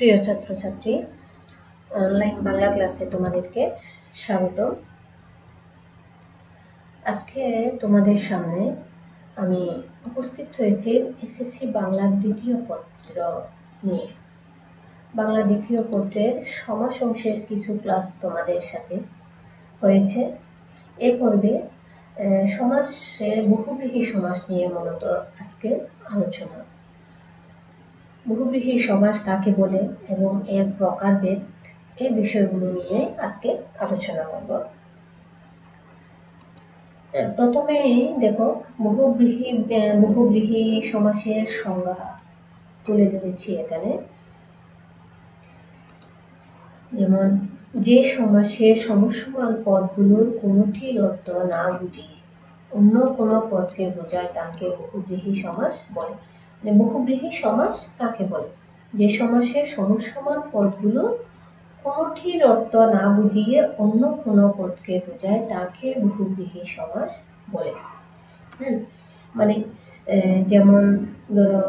প্রিয় ছাত্রছাত্রী, অনলাইন বাংলা ক্লাসে তোমাদেরকে স্বাগত। আজকে তোমাদের সামনে আমি উপস্থিত হয়েছি এসএসসি বাংলার দ্বিতীয় পত্র নিয়ে। বাংলা দ্বিতীয় পত্রের সমাস অংশের কিছু ক্লাস তোমাদের সাথে হয়েছে। এ পর্বে সমাসের বহুব্রীহি সমাস নিয়ে মূলত আজকে আলোচনা। বহুব্রীহি সমাস কাকে বলে এবং এর প্রকারভেদ, এই বিষয়গুলো নিয়ে আজকে আলোচনা করব। প্রথমেই দেখো, বহুব্রীহি সমাসের সংজ্ঞা তুলে ধরেছি এখানে। যেমন, যে সমাসে সমসমান পদগুলোর কোনটির অর্থ না বুঝিয়ে অন্য কোনো পদকে বোঝায় তাকে বহুব্রীহি সমাস বলে। বহুব্রীহি সমাস কাকে বলে? যে সমাসে সমসমান পদগুলোর কোনটির অর্থ না বুঝিয়ে অন্য কোনো পদকে বোঝায় তাকে বহুব্রীহি সমাস বলে। মানে যেমন ধরো,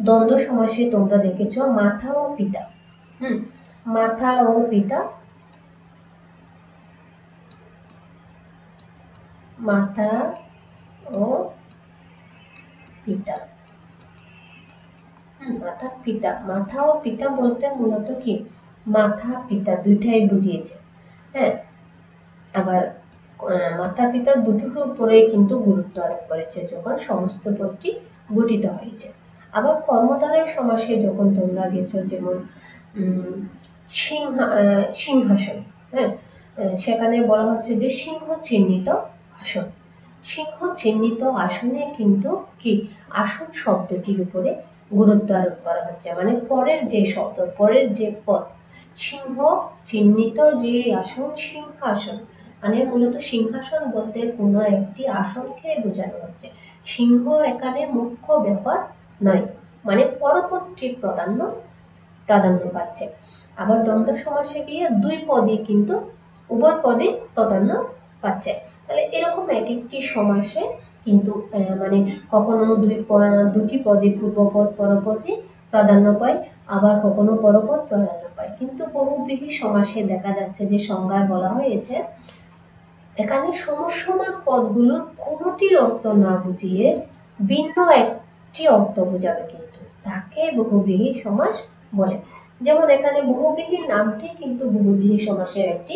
দ্বন্দ্ব সমাসে তোমরা দেখেছ মাতা ও পিতা। মাতা ও পিতা, মাতা ও পিতা, মাতা পিতা। মাতা ও পিতা বলতে মূলত কি, মাতা পিতা দুইটাই বুঝিয়েছে। আবার মাতা পিতা দুটোর উপরে কিন্তু গুরুত্ব আরোপ করেছে যখন সমস্ত পদটি গঠিত হয়েছে। আবার কর্মধারয় সমাসে যখন তোমরা গেছো, যেমন সিংহাসন, সেখানে বলা হচ্ছে যে সিংহ চিহ্নিত আসন। সিংহ চিহ্নিত আসনে কিন্তু কি, আসন শব্দটির উপরে গুরুত্ব আরোপ করা হচ্ছে। মানে পরের যে শব্দ, পরের যে পদ, সিংহ চিহ্নিত যে আসন, সিংহাসন, মানে মূলত সিংহাসন বলতে কোনো একটি আসনকে বোঝানো হচ্ছে। সিংহ এখানে মুখ্য ব্যাপার নয়, মানে পরপদটি প্রাধান্য পাচ্ছে। আবার দ্বন্দ্ব সমাসে গিয়ে দুই পদই কিন্তু উভয় পদই প্রাধান্য পাচ্ছে। তাহলে এরকম এক একটি সমাসে কিন্তু মানে কখনো দুটি পদই পূর্বপদ পরপদই প্রাধান্য পায়, আবার কখনো পরপদ প্রাধান্য পায়। কিন্তু বহুব্রীহি সমাসে দেখা যাচ্ছে যে সংজ্ঞায় বলা হয়েছে এখানে সমসমান পদগুলোর কোনটির অর্থ না বুঝিয়ে ভিন্ন একটি অর্থ বোঝাবে কিন্তু তাকে বহুব্রীহি সমাস বলে। যেমন এখানে বহুব্রীহি নামটি কিন্তু বহুব্রীহি সমাসের একটি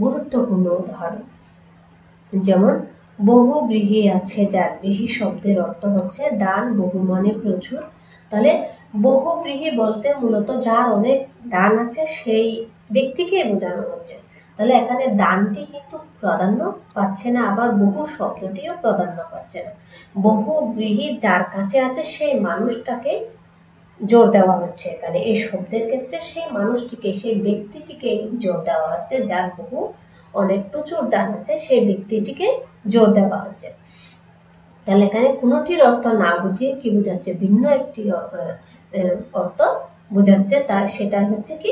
গুরুত্বপূর্ণ উদাহরণ। যেমন, বহুব্রীহি আছে যার ব্রীহি শব্দের অর্থ হচ্ছে দান, বহু মানে প্রচুর। তাহলে বহুব্রীহি বলতে মূলত যার অনেক দান আছে সেই ব্যক্তিকে বোঝানো হচ্ছে। তাহলে এখানে দানটি কিন্তু প্রাধান্য পাচ্ছে না, আবার বহু শব্দটিও প্রাধান্য পাচ্ছে না। বহুব্রীহি যার কাছে আছে সেই মানুষটাকে জোর দেওয়া হচ্ছে এখানে। এই শব্দের ক্ষেত্রে সেই মানুষটিকে, সেই ব্যক্তিটিকে জোর দেওয়া হচ্ছে। যার বহু অনেক প্রচুর দান আছে সেই ব্যক্তিটিকে জোর দেওয়া হচ্ছে। তাহলে এখানে কোনটির অর্থ না বুঝিয়ে কি বোঝাচ্ছে, ভিন্ন একটি অর্থ বোঝাচ্ছে, তার সেটা হচ্ছে কি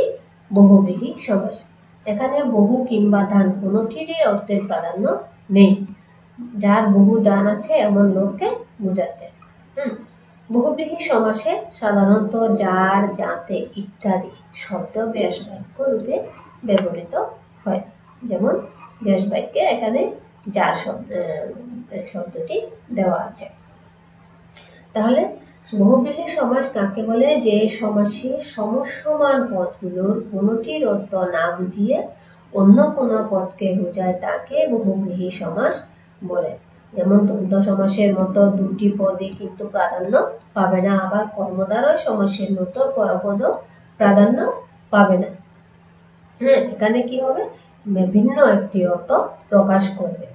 বহুব্রীহি সমাস। এখানে বহু কিংবা দান কোনটিরই অর্থের প্রাধান্য নেই, যার বহু দান আছে এমন লোককে বোঝাচ্ছে। বহুব্রীহি সমাসে সাধারণত যার, যাতে ইত্যাদি শব্দ ব্যাস বাক্য রূপে ব্যবহৃত হয়। যেমন ব্যাস বাক্যে এখানে যার শব্দটি দেওয়া আছে। তাহলে বহুব্রীহি সমাস কাকে বলে? যে সমাসে সমসমান পদগুলোর কোনটির অর্থ না বুঝিয়ে অন্য কোনো পদকে বোঝায় তাকে বহুব্রীহি সমাস বলে। যেমন দ্বন্দ্ব সমাসের মতো দুটি পদই কিন্তু প্রাধান্য পাবে না, আবার কর্মধারয় সমাসের মতো পরপদও প্রাধান্য পাবে না। এখানে কি হবে, ভিন্ন একটি অর্থ প্রকাশ করবে,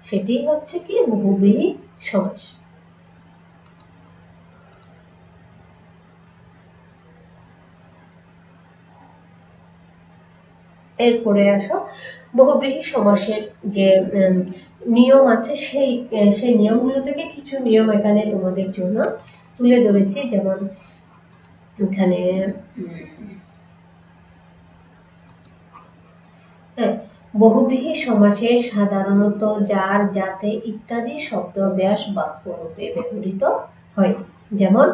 সেটি হচ্ছে কি বহুব্রীহি সমাস। এরপরে আসো, বহুব্রীহি সমাসের যে নিয়ম আছে সেই নিয়মগুলো থেকে কিছু নিয়ম এখানে তোমাদের জন্য তুলে ধরেছি। যেমন এখানে বহুব্রীহি সমাসে সাধারণত যার, যাতে ইত্যাদি শব্দ ব্যাস বাক্য রূপে ব্যবহৃত হয়। যেমন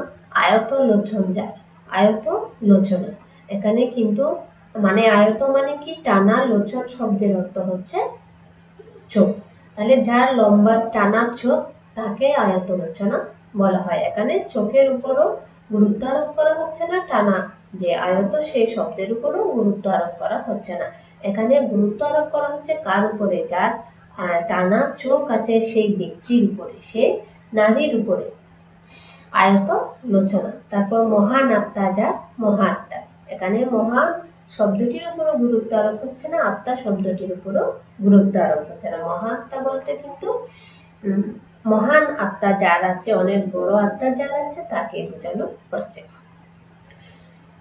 আয়ত লোচন যার, আয়ত লোচনা। এখানে কিন্তু মানে আয়ত মানে কি, টানা, লোচন শব্দের অর্থ হচ্ছে চোখ। তাহলে যার লম্বা টানা চোখ তাকে আয়ত লোচনা বলা হয়। এখানে চোখের উপরও গুরুত্ব আরোপ করা হচ্ছে না, টানা যে আয়ত সেই শব্দের উপরও গুরুত্ব আরোপ করা হচ্ছে না। এখানে গুরুত্ব আরোপ করা হচ্ছে কার উপরে, যার টানা চোখ আছে সেই ব্যক্তির উপরে, সে নারীর উপরে। আয়ত লোচনা। তারপর মহান আত্মা, যার মহাত্মা। এখানে মহান শব্দটির উপরও গুরুত্ব আরোপ হচ্ছে না, আত্মা শব্দটির উপরও গুরুত্ব আরোপ হচ্ছে না। মহাত্মা বলতে কিন্তু মহান আত্মা যার আছে, অনেক বড় আত্মা যার আছে, তাকে বোঝানো হচ্ছে।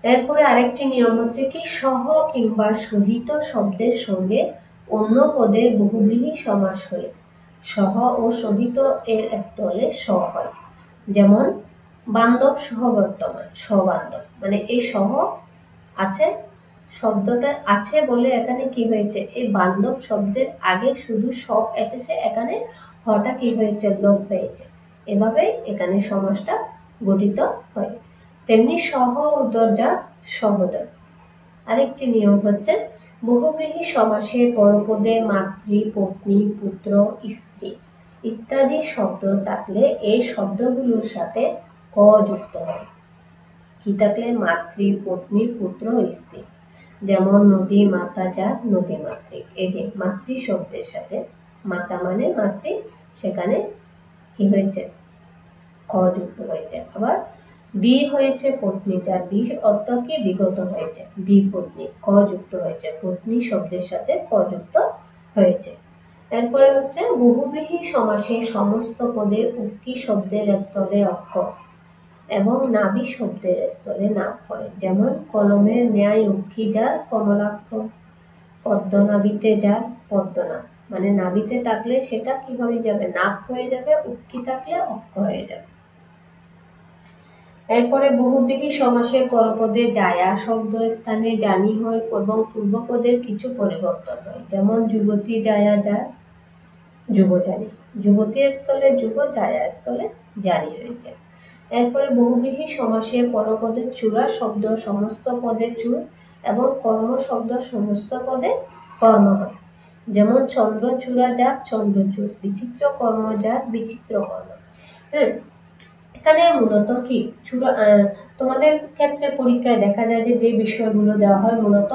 এরপরে আরেকটি নিয়ম হচ্ছে কি, সহ কিংবা সহিত শব্দের সঙ্গে অন্য পদের বহুব্রীহি সমাস হলে সহ ও সহিত এর স্থলে স হয়। যেমন বান্ধব সহ বর্তমান, সবান্ধব, মানে এই সহ আছে শব্দটা আছে বলে এখানে কি হয়েছে, এই বান্ধব শব্দের আগে শুধু স এসেছে, এখানে হটা কি হয়েছে, লোপ হয়েছে। এভাবে এখানে সমাসটা গঠিত হয়। তেমনি সহ উদরজা সহোদর। আরেকটি নিয়ম হচ্ছে বহুব্রীহি সমাসে পরপদে মাতৃ, পত্নী, পুত্র, স্ত্রী ইত্যাদি শব্দ থাকলে এই শব্দগুলোর সাথে ক যুক্ত হয়। কি থাকলে, মাতৃ, পত্নী, পুত্র, স্ত্রী। যেমন নদী মাতা, যা নদী মাতৃ। এই যে মাতৃ শব্দের সাথে, মাতা মানে মাতৃ, সেখানে কি হয়েছে, ক যুক্ত হয়েছে। আবার বি হয়েছে পত্নী, যার বি অর্থ কি, বিগত হয়েছে, বি পত্নী, ক যুক্ত হয়েছে, পত্নী শব্দের সাথে ক যুক্ত হয়েছে। এরপরে হচ্ছে বহুব্রীহি সমাসে সমস্ত পদে উক্তি শব্দের স্থলে অক্ষর এবং নাভি শব্দের স্থলে নাভ হয়। যেমন কলমের ন্যায় উক্তি যার কমলাক্ষ, পদ্মনাভিতে যার পদ্মনাভ, মানে নাভিতে থাকলে সেটা কি হয়ে যাবে, নাভ হয়ে যাবে, উক্তি থাকলে অক্ষ হয়ে যাবে। এরপরে বহুব্রীহি সমাসে পরপদে জায়া শব্দ স্থানে জানি হয় এবং পূর্বপদের কিছু পরিবর্তন হয়। যেমন যুবতী জায়া, যার যুবজানি, যুবতী স্থলে যুব, জায়া স্থলে জানি হয়েছে। এরপরে বহুব্রীহি সমাসে পরপদে চূড়া শব্দ সমস্ত পদে চূড় এবং কর্ম শব্দ সমস্ত পদে কর্ম হয়। যেমন চন্দ্রচূড়া, যার চন্দ্রচূড়, বিচিত্র কর্ম, যার বিচিত্র কর্ম। এখানে মূলত কি, তোমাদের ক্ষেত্রে পরীক্ষায় দেখা যায় যে বিষয়গুলো দেওয়া হয়, মূলত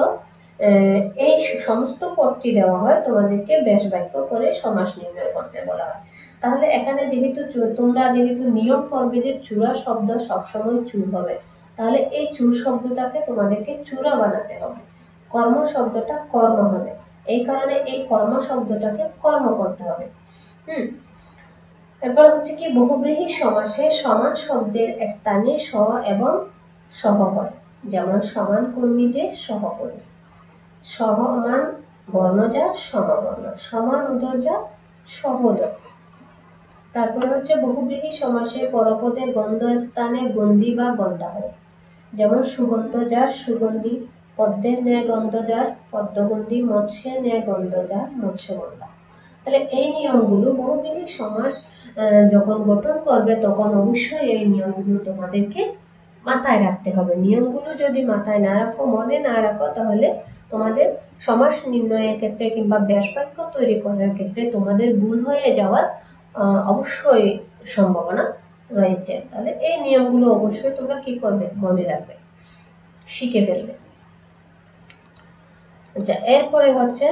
এই সমস্ত পদটি দেওয়া হয়, তোমাদেরকে ব্যাস বাক্য করে সমাস নির্ণয় করতে বলা হয়। তাহলে এখানে যেহেতু তোমরা যেহেতু নিয়ম করবে যে চূড়া শব্দ সবসময় চূড় হবে, তাহলে এই চূড় শব্দটাকে তোমাদেরকে চূড়া বানাতে হবে, কর্ম শব্দটা কর্ম হবে, এই কারণে এই কর্ম শব্দটাকে কর্ম করতে হবে। এরপর হচ্ছে কি, বহুব্রীহি সমাসে সমান শব্দের স্থানে স এবং সহ হয়। যেমন সমান কর্মী, যে সহকর্মী, সমান বর্ণ, যা সমবর্ণ, সমান উদর, যা সহোদর। তারপরে হচ্ছে বহুব্রীহি সমাসে পরপদে গন্ধ স্থানে গন্ধি বা গন্ধা হয়। যেমন সুগন্ধ, যার সুগন্ধি, পদ্মের ন্যায় গন্ধ, যার পদ্মগন্ধি, মৎস্যের ন্যায় গন্ধ, যার মৎস্যগন্ধা। তাহলে এই নিয়মগুলো বহুব্রীহি সমাস যখন গঠন করবে তখন অবশ্যই এই নিয়মগুলো তোমাদেরকে মাথায় রাখতে হবে। নিয়মগুলো যদি মাথায় না রাখো, মনে না রাখো, তাহলে তোমাদের সমাস নির্ণয়ের ক্ষেত্রে কিংবা ব্যাস বাক্য তৈরি করার ক্ষেত্রে তোমাদের ভুল হয়ে যাওয়ার অবশ্যই সম্ভাবনা রয়েছে। তাহলে এই নিয়মগুলো অবশ্যই তোমরা কি করবে, মনে রাখবে, শিখে ফেলবে। আচ্ছা, এরপরে হচ্ছে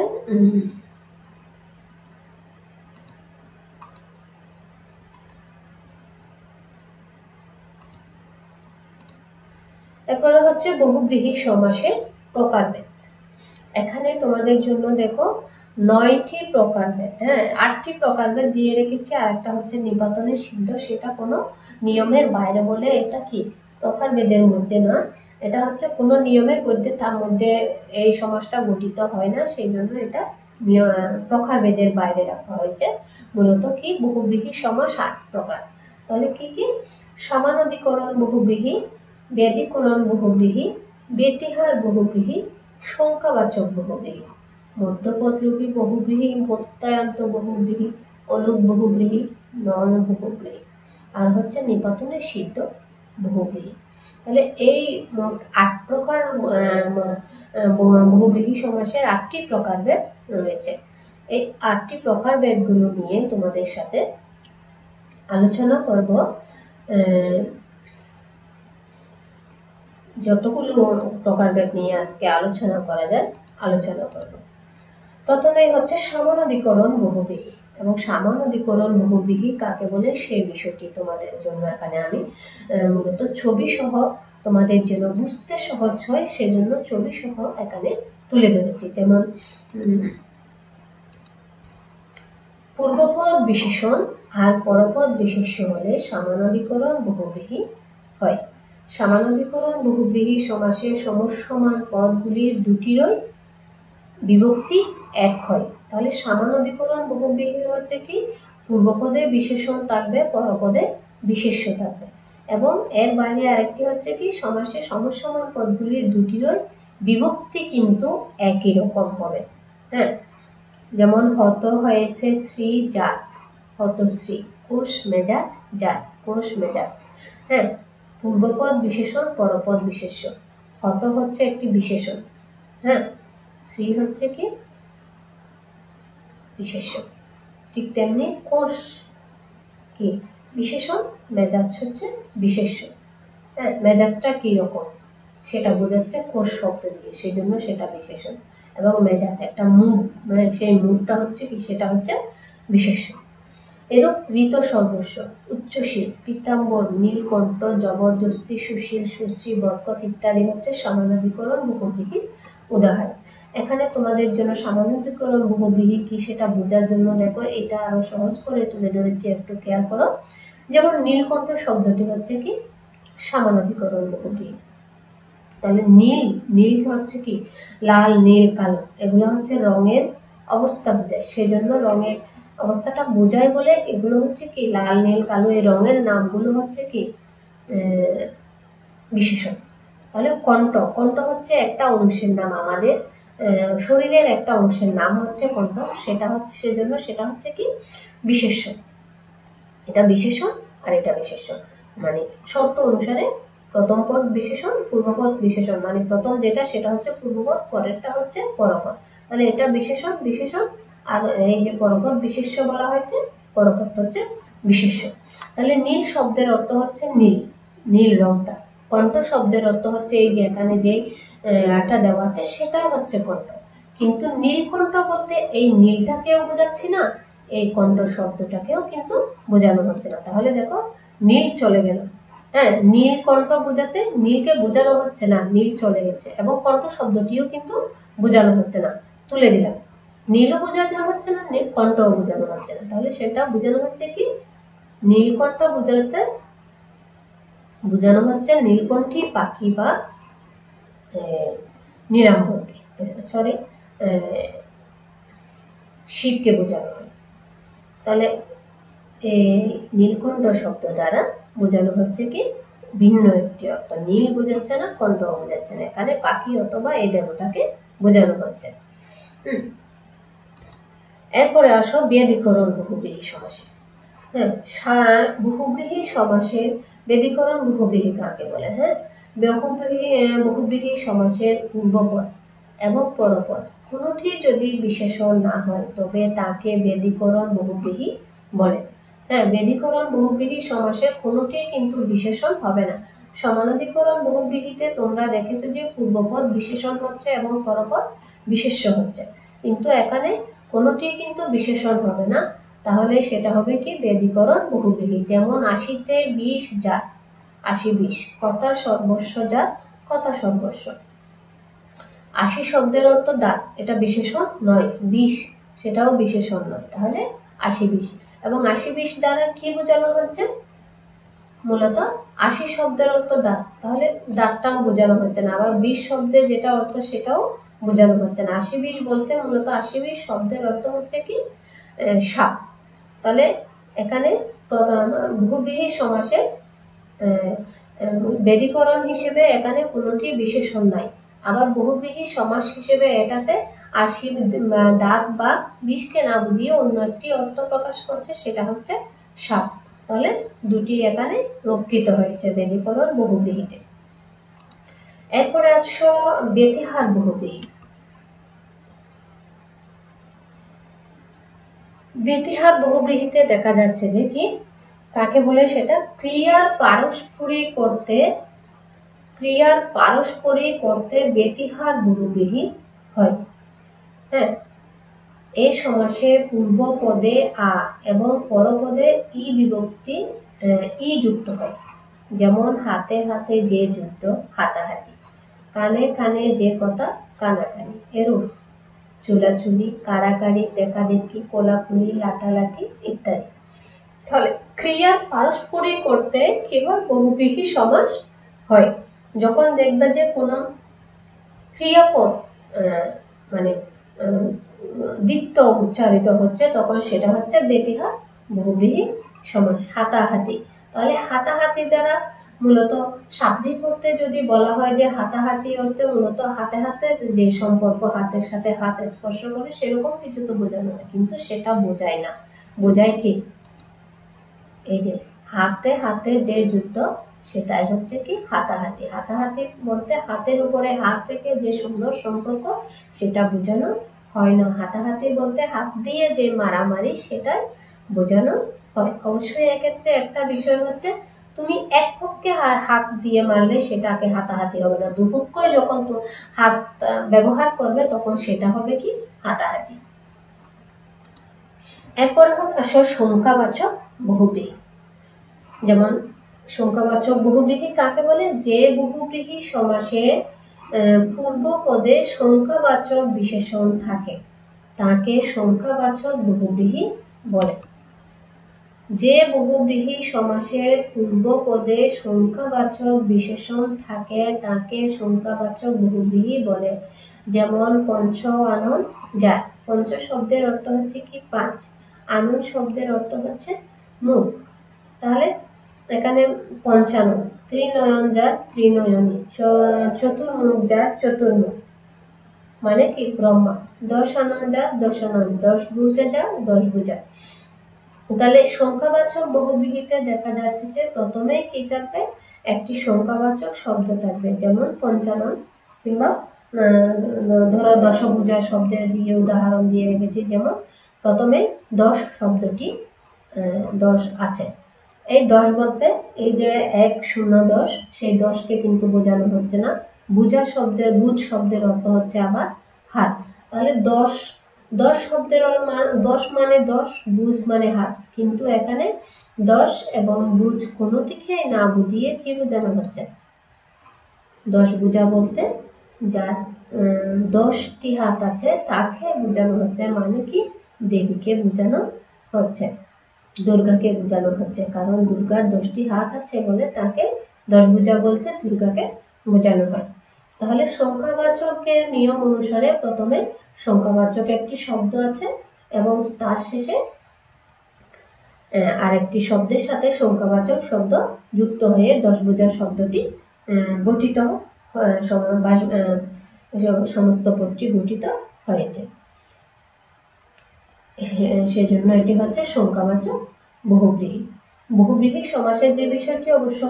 এরপরে হচ্ছে বহুব্রীহি সমাসের প্রকারভেদ। এখানে তোমাদের জন্য দেখো 9টি প্রকারভেদ, 8টি প্রকারভেদ দিয়ে রেখেছি, আর একটা হচ্ছে নিপাতনে সিদ্ধ, সেটা কোনো নিয়মের বাইরে বলে এটা কি প্রকারভেদের মধ্যে না, এটা হচ্ছে কোনো নিয়মের মধ্যে, তার মধ্যে এই সমাসটা গঠিত হয় না, সেই জন্য এটা প্রকারভেদের বাইরে রাখা হয়েছে। মূলত কি, বহুব্রীহি সমাস 8 প্রকার। তাহলে কি কি, সমানাধিকরণ বহুব্রীহি, ব্যতিকরণ বহুব্রীহি, ব্যতিহার বহুব্রীহি, সংখ্যাবাচক বহুব্রীহি, মধ্যপদরূপী বহুব্রীহি, প্রত্যয়ান্ত বহুব্রীহি, অলুক বহুব্রীহি, নয় বহুব্রীহি, আর হচ্ছে নিপাতনে সিদ্ধ বহুব্রীহি। তাহলে এই মোট 8 প্রকার বহুব্রীহি সমাসের 8টি প্রকারভেদ রয়েছে। এই 8টি প্রকারভেদগুলো নিয়ে তোমাদের সাথে আলোচনা করব। যতগুলো প্রকারভেদ নিয়ে আজকে আলোচনা করা যায় আলোচনা করব। প্রথমেই হচ্ছে সামানাধিকরণ বহুব্রীহি, এবং সামানাধিকরণ বহুব্রীহি কাকে বলে সেই বিষয়টি তোমাদের জন্য এখানে আমি মূলত ছবি সহ তোমাদের যেন বুঝতে সহজ হয় সেজন্য ছবি সহ এখানে তুলে ধরেছি। যেমন পূর্বপদ বিশেষণ আর পরপদ বিশেষ্য হলে সামানাধিকরণ বহুব্রীহি হয়। সামানাধিকরণ বহুব্রীহি সমাসের সমসমান পদগুলির দুটিরই বিভক্তি এক হয়। তাহলে সামানাধিকরণ বহুব্রীহি হচ্ছে কি, পূর্বপদে বিশেষণ থাকবে, পরপদে বিশেষ্য থাকবে, এবং এর বাইরে আরেকটি হচ্ছে কি, সমাসের সমসমান পদগুলির দুটিরই বিভক্তি কিন্তু একই রকম হবে। হ্যাঁ, যেমন হত হয়েছে শ্রী জাত, হতশ্রী, কোষ মেজাজ জাত, কোষ মেজাজ। হ্যাঁ, পূর্বপদ বিশেষণ, পরপদ বিশেষ্য। হত হচ্ছে একটি বিশেষণ, হ্যাঁ, শ্রী হচ্ছে কি বিশেষ্য। ঠিক তেমনি কোষ কি বিশেষণ, মেজাজ হচ্ছে বিশেষ্য। হ্যাঁ, মেজাজটা কি রকম সেটা বোঝাচ্ছে কোষ শব্দ দিয়ে, সেই জন্য সেটা বিশেষণ। এবং মেজাজ একটা মুড, মানে সেই মুডটা হচ্ছে কি, সেটা হচ্ছে বিশেষ্য। এরূপ ঋত সর্বস্ব, উচ্চশীল, পীতাম্বর, নীলকণ্ঠ, জবরদস্তি, সুশীল, সুশ্রী, বরকত ইত্যাদি হচ্ছে সামানাধিকরণ বহুব্রীহির উদাহরণ। এখানে তোমাদের জন্য সামানাধিকরণ বহুব্রীহি কি সেটা বোঝার জন্য দেখো এটা আরো সহজ করে তুলে ধরেছি, একটু খেয়াল করো। যেমন নীলকণ্ঠ শব্দটি হচ্ছে কি সামানাধিকরণ বহুব্রীহি। তাহলে নীল, নীল হচ্ছে কি লাল, নীল, কালো, এগুলো হচ্ছে রঙের অবস্থা বোঝায়, সেই জন্য রঙের অবস্থাটা বোঝায় বলে এগুলো হচ্ছে কি লাল, নীল, কালো, এই রঙের নামগুলো হচ্ছে কি বিশেষণ। তাহলে কণ্ঠ, কণ্ঠ হচ্ছে একটা অংশের নাম, আমাদের শরীরের একটা অংশের নাম হচ্ছে কণ্ঠ, সেটা হচ্ছে, সেজন্য সেটা হচ্ছে কি বিশেষ্য। এটা বিশেষণ আর এটা বিশেষ্য, মানে শর্ত অনুসারে প্রথম পদ বিশেষণ, পূর্বপদ বিশেষণ, মানে প্রথম যেটা সেটা হচ্ছে পূর্বপদ, পরেরটা হচ্ছে পরপদ। তাহলে এটা বিশেষণ, বিশেষণ, আর এই যে পরপদ বিশেষ্য বলা হয়েছে, পরপদ হচ্ছে বিশেষ্য। তাহলে নীল শব্দের অর্থ হচ্ছে নীল, নীল রংটা। কণ্ঠ শব্দের অর্থ হচ্ছে এই যে এখানে যে আটা দেওয়া আছে সেটাই হচ্ছে কণ্ঠ, কিন্তু নীলকণ্ঠ বলতে এই নীলটাকেও বোঝাচ্ছি না, এই কণ্ঠ শব্দটাকেও কিন্তু বোঝানো হচ্ছে না। তাহলে দেখো নীল চলে গেল, হ্যাঁ, নীল কণ্ঠ বোঝাতে নীলকে বোঝানো হচ্ছে না, নীল চলে গেছে, এবং কণ্ঠ শব্দটিও কিন্তু বোঝানো হচ্ছে না, তুলে দিলাম। নীলও বোঝানো হচ্ছে না, কণ্ঠও বোঝানো হচ্ছে না, তাহলে সেটা বোঝানো হচ্ছে কি নীলকণ্ঠ বোঝানো হচ্ছে নীলকণ্ঠী পাখি বা নিরাম্বরকে, সরি শিবকে বোঝানো হয়। তাহলে এই নীলকণ্ঠ শব্দ দ্বারা বোঝানো হচ্ছে কি ভিন্ন একটি অর্থ, নীল বোঝাচ্ছে না, কণ্ঠ বোঝাচ্ছে না, এখানে পাখি অথবা এই দেবতাকে বোঝানো হচ্ছে। এরপরে আসো বেদীকরণ বহুব্রীহি সমাসে। হ্যাঁ, বহুব্রীহি সমাসের বেদীকরণ বহুব্রীহি কাকে বলে? হ্যাঁ, বহুব্রীহি সমাসের পূর্বপদ এবং পরপদ কোনটি যদি বিশেষণ না হয় তবে তাকে বেদীকরণ বহুব্রীহি বলে। হ্যাঁ, বেদীকরণ বহুব্রীহি সমাসের কোনটি কিন্তু বিশেষণ হবে না। সমানাধিকরণ বহুব্রীহিতে তোমরা দেখেছো যে পূর্বপদ বিশেষণ হচ্ছে এবং পরপদ বিশেষ্য হচ্ছে, কিন্তু এখানে কোনটি কিন্তু বিশেষণ হবে না, তাহলে সেটা হবে কি বেদীকরণ বহুব্রীহি। যেমন 80-তে 20 জাত, 80-20, কথা সর্বস্ব জাত, কথা সর্বস্ব। 80 শব্দের অর্থ দাঁত, এটা বিশেষণ নয়, 20 সেটাও বিশেষণ নয়, তাহলে 80-20। এবং 80-20 দ্বারা কি বোঝানো হচ্ছে? মূলত 80 শব্দের অর্থ দাঁত, তাহলে দাঁতটাও বোঝানো হচ্ছে না, আবার 20 শব্দের যেটা অর্থ সেটাও বোঝানো হচ্ছে না। 80-20 বলতে মূলত 80-20 শব্দের অর্থ হচ্ছে কি সাপ। তাহলে এখানে বহুব্রীহি সমাসে বেদীকরণ হিসেবে এখানে কোনটি বিশেষণ নাই, আবার বহুব্রীহি সমাস হিসেবে এটাতে 80 দাঁত বা 20কে না বুঝিয়ে অন্য একটি অর্থ প্রকাশ করছে, সেটা হচ্ছে সাপ। তাহলে দুটি এখানে রক্ষিত হয়েছে বেদীকরণ বহুব্রীহিতে। এরপরে আসো ব্যতিহার বহুব্রীহি। ব্যতিহার বহুব্রীহিতে দেখা যাচ্ছে যে কি কাকে বলে, সেটা ক্রিয়ার পারস্পরিক অর্থে ব্যতিহার বহুব্রীহি হয়। হ্যাঁ, এই সমাসে পূর্ব পদে আ এবং পরপদে ই বিভক্তি ই যুক্ত হয়। যেমন হাতে হাতে যে যুদ্ধ, হাতাহাতি। কানে কানে যে কথা, কানাকানি। এরূপ চুলাচুলি, কারাকারি, দেখাদেখি, কোলাকুলি, লাঠালাঠি ইত্যাদি। তাহলে ক্রিয়ার পারস্পরিক অর্থে কেবল বহুব্রীহি সমাস হয় যখন দেখবে যে কোনো ক্রিয়াপদ মানে দ্বিত্ব উচ্চারিত হচ্ছে, তখন সেটা হচ্ছে ব্যতিহার বহুব্রীহি সমাস। হাতাহাতি, তাহলে হাতাহাতি দ্বারা মূলত শাব্দিক অর্থে যদি বলা হয় যে হাতাহাতি অর্থে মূলত হাতে হাতের যে সম্পর্ক, হাতের সাথে হাত স্পর্শ করে সেরকম কিছু তো বোঝানো হয়, কিন্তু সেটা বোঝায় না। বোঝায় কি, এই যে হাতে হাতে যে যুদ্ধ, সেটাই হচ্ছে কি হাতাহাতি। হাতাহাতি বলতে হাতের উপরে হাত রেখে যে সুন্দর সম্পর্ক, সেটা বোঝানো হয় না। হাতাহাতি বলতে হাত দিয়ে যে মারামারি, সেটাই বোঝানো হয়। অবশ্যই এক্ষেত্রে একটা বিষয় হচ্ছে, তুমি এক পক্ষে হাত দিয়ে মারলে সেটাকে হাতাহাতি হবে না, দুপক্ষে যখন তো হাত ব্যবহার করবে তখন সেটা হবে কি হাতাহাতি। এরপরে হচ্ছে সংখ্যাবাচক বহুব্রীহি। যেমন সংখ্যাবাচক বহুব্রীহি কাকে বলে, যে বহুব্রীহি সমাসে পূর্ব পদে সংখ্যাবাচক বিশেষণ থাকে তাকে সংখ্যাবাচক বহুব্রীহি বলে। যে বহুব্রীহি সমাসের পূর্ব পদে সংখ্যাবাচক বিশেষণ থাকে তাকে সংখ্যাবাচক বহুব্রীহি বলে। যেমন পঞ্চ আনন যায়। পঞ্চ শব্দের অর্থ হচ্ছে কি পাঁচ, আনন শব্দের অর্থ হচ্ছে মুখ। তাহলে এখানে পঞ্চানন, ত্রিনয়ন যার ত্রিনয়নী, চতুর্মুখ যার চতুর্মুখ মানে কি ব্রহ্মা, দশ আনন যার দশানন, দশ ভুজা যার দশ ভুজা। তাহলে সংখ্যাবাচক বহুব্রীহিতে দেখা যাচ্ছে যে প্রথমে কি থাকবে, একটি সংখ্যাবাচক শব্দ থাকবে। যেমন পঞ্চানন, কিংবা ধরো দশভুজা শব্দের দিয়ে উদাহরণ দিয়ে রেখেছি। যেমন প্রথমে দশ শব্দটি, দশ আছে। এই দশ বলতে এই যে ১ ০ ১০, সেই ১০কে কিন্তু বোঝানো হচ্ছে না। বুঝা শব্দের, বুঝ শব্দের অর্থ হচ্ছে আবার হাত। তাহলে ১০ শব্দের ১০ মানে ১০, বুঝ মানে হাত, কিন্তু এখানে ১০ এবং বুঝ কোনোটিকে না বুঝিয়ে কি বোঝানো হচ্ছে, ১০ বুঝা বলতে যার ১০টি হাত আছে তাকে বোঝানো হচ্ছে, মানে কি দেবীকে বোঝানো হচ্ছে, দুর্গাকে বোঝানো হচ্ছে। কারণ দুর্গার 10টি হাত আছে বলে তাকে 10 ভুজা বলতে দুর্গাকে বোঝানো হয়। তাহলে সংখ্যাবাচকের নিয়ম অনুসারে প্রথমে সংখ্যাবাচক একটি শব্দ আছে এবং তার শেষে আরেকটি শব্দের সাথে সংখ্যাবাচক শব্দ যুক্ত হয়ে 10 ভুজা শব্দটি গঠিত, সমস্ত পদটি গঠিত হয়েছে। সেজন্য এটি হচ্ছে সংখ্যাবাচক বহুব্রীহি। বহুব্রীহি সমাসের যে বিষয়টি অবশ্য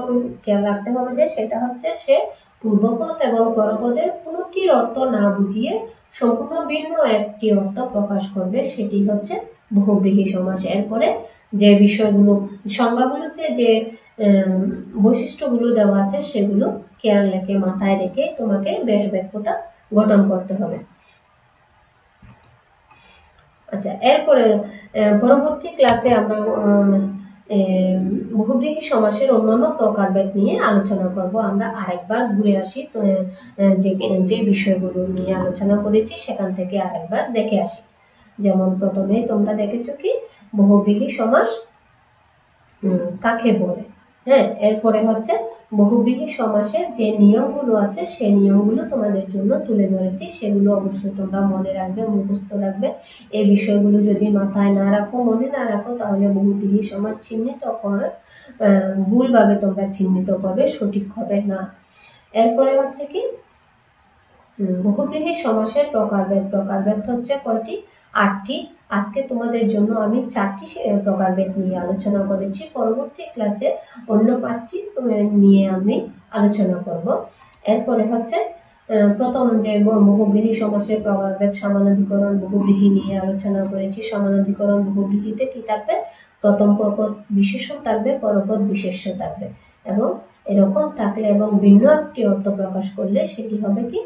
খেয়াল রাখতে হবে যে সেটা হচ্ছে, সে পূর্বপদ এবং পরপদের কোনটির অর্থ না বুঝিয়ে সম্পূর্ণ ভিন্ন একটি অর্থ প্রকাশ করবে, সেটি হচ্ছে বহুব্রীহি সমাস। এরপরে যে বিষয়গুলো, সংজ্ঞাগুলোতে যে বৈশিষ্ট্যগুলো দেওয়া আছে সেগুলো খেয়াল রেখে, মাথায় রেখে তোমাকে ব্যাস বাক্যটা গঠন করতে হবে। আচ্ছা, এরপরে পরবর্তী ক্লাসে আমরা বহুব্রীহি সমাসের অন্যান্য প্রকারভেদ নিয়ে আলোচনা করব। আমরা আরেকবার ঘুরে আসি, তো যে বিষয়গুলো নিয়ে আলোচনা করেছি সেখান থেকে আরেকবার দেখে আসি। যেমন প্রথমে তোমরা দেখেছো কি বহুব্রীহি সমাস কাকে বলে। হ্যাঁ, এরপরে হচ্ছে বহুব্রীহি সমাসের যে নিয়মগুলো আছে সেই নিয়মগুলো তোমাদের জন্য তুলে ধরেছি, সেগুলো অবশ্যই তোমরা মনে রাখবে, মুখস্থ রাখবে। এই বিষয়গুলো যদি মাথায় না রাখো, মনে না রাখো, তাহলে বহুব্রীহি সমাস চিহ্নিত করে ভুলভাবে তোমরা চিহ্নিত করবে, সঠিক হবে না। এরপরে হচ্ছে কি বহুব্রীহি সমাসের প্রকারভেদ। প্রকারভেদ হচ্ছে কয়টি? 8টি। আজকে তোমাদের জন্য আমি 4টি প্রকারভেদ নিয়ে আলোচনা করেছি। পরবর্তী ক্লাসে অন্য 5টি নিয়ে আমি আলোচনা করব। এরপরে হচ্ছে প্রথম যে বহুব্রীহি সমাসের প্রকারভেদ সমানাধিকরণ বহুব্রীহি নিয়ে আলোচনা করেছি। সমানাধিকরণ বহুব্রীহিতে কি থাকবে? প্রথম পদ বিশেষণ থাকবে, পরপদ বিশেষ্য থাকবে, এবং এরকম থাকলে এবং ভিন্ন একটি অর্থ প্রকাশ করলে সেটি হবে কি?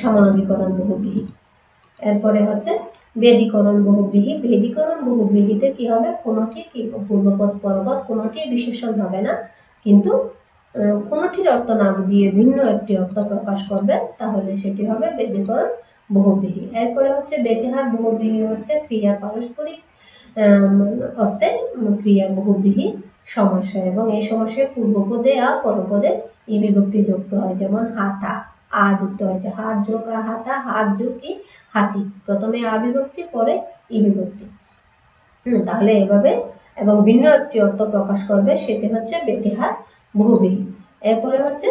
সমানাধিকরণ বহুব্রীহি। এরপরে হচ্ছে বেদীকরণ বহুব্রীহি। বেদীকরণ বহুব্রীহিতে কি হবে? কোনটি কি পূর্বপদ পরপদ কোনটি বিশেষণ হবে না, কিন্তু কোনটির অর্থ না বুঝিয়ে ভিন্ন একটি অর্থ প্রকাশ করবে, তাহলে সেটি হবে বেদীকরণ বহুব্রীহি। এরপরে হচ্ছে ব্যতিহার বহুব্রীহি হচ্ছে ক্রিয়ার পারস্পরিক অর্থে ক্রিয়ার বহুব্রীহি সমস্যা, এবং এই সমস্যায় পূর্বপদে আ পরপদে ই বিভক্তি যুক্ত হয়। যেমন হাঁটা, আ যুক্ত হয়েছে, হাত যোগ আ হাঁটা, হাত যোগ ই হাতি, প্রথমে আ বিভক্তি পরে ই বিভক্তি। তাহলে এভাবে এবং ভিন্ন একটি অর্থ প্রকাশ করবে, সেটি হচ্ছে ব্যতিহার বহুব্রীহি। এরপরে হচ্ছে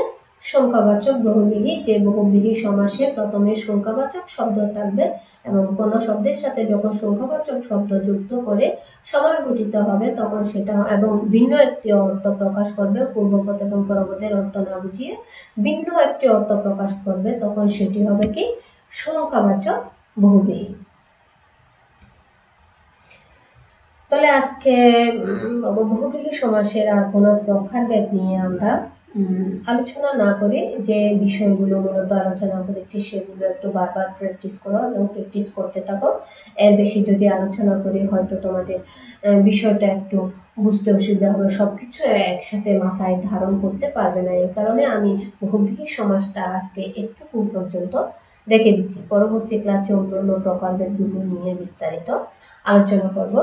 সংখ্যাবাচক বহুব্রীহি, যে বহুব্রীহি সমাসে প্রথমে সংখ্যাবাচক শব্দ থাকবে এবং কোন শব্দের সাথে যখন সংখ্যাবাচক শব্দ যুক্ত করে সমাস গঠিত হবে তখন সেটা এবং ভিন্ন একটি অর্থ প্রকাশ করবে, পূর্বপদ এবং পরপদের অর্থ না বুঝিয়ে ভিন্ন একটি অর্থ প্রকাশ করবে, তখন সেটি হবে কি? সংখ্যাবাচক বহুব্রীহি। তাহলে আজকে বহুব্রীহি সমাসের আর কোনো প্রকারভেদ নিয়ে আমরা আলোচনা না করে যে বিষয়গুলো মূলত আলোচনা করেছি সেগুলো একটু বারবার প্র্যাকটিস করো এবং প্র্যাকটিস করতে থাকো। এর বেশি যদি আলোচনা করি হয়তো তোমাদের বিষয়টা একটু বুঝতে অসুবিধা হবে, সবকিছু একসাথে মাথায় ধারণ করতে পারবে না। এই কারণে আমি বহুব্রীহি সমাসটা আজকে একটু পর্যন্ত রেখে দিচ্ছি। পরবর্তী ক্লাসে অন্যান্য প্রকারভেদগুলো নিয়ে বিস্তারিত আলোচনা করব।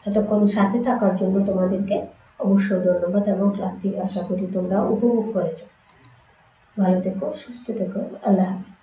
এতক্ষণ সাথে থাকার জন্য তোমাদেরকে অবশ্যই ধন্যবাদ, এবং ক্লাসটি আশা করি তোমরা উপভোগ করেছো। ভালো থেকো, সুস্থ থেকো, আল্লাহ হাফিজ।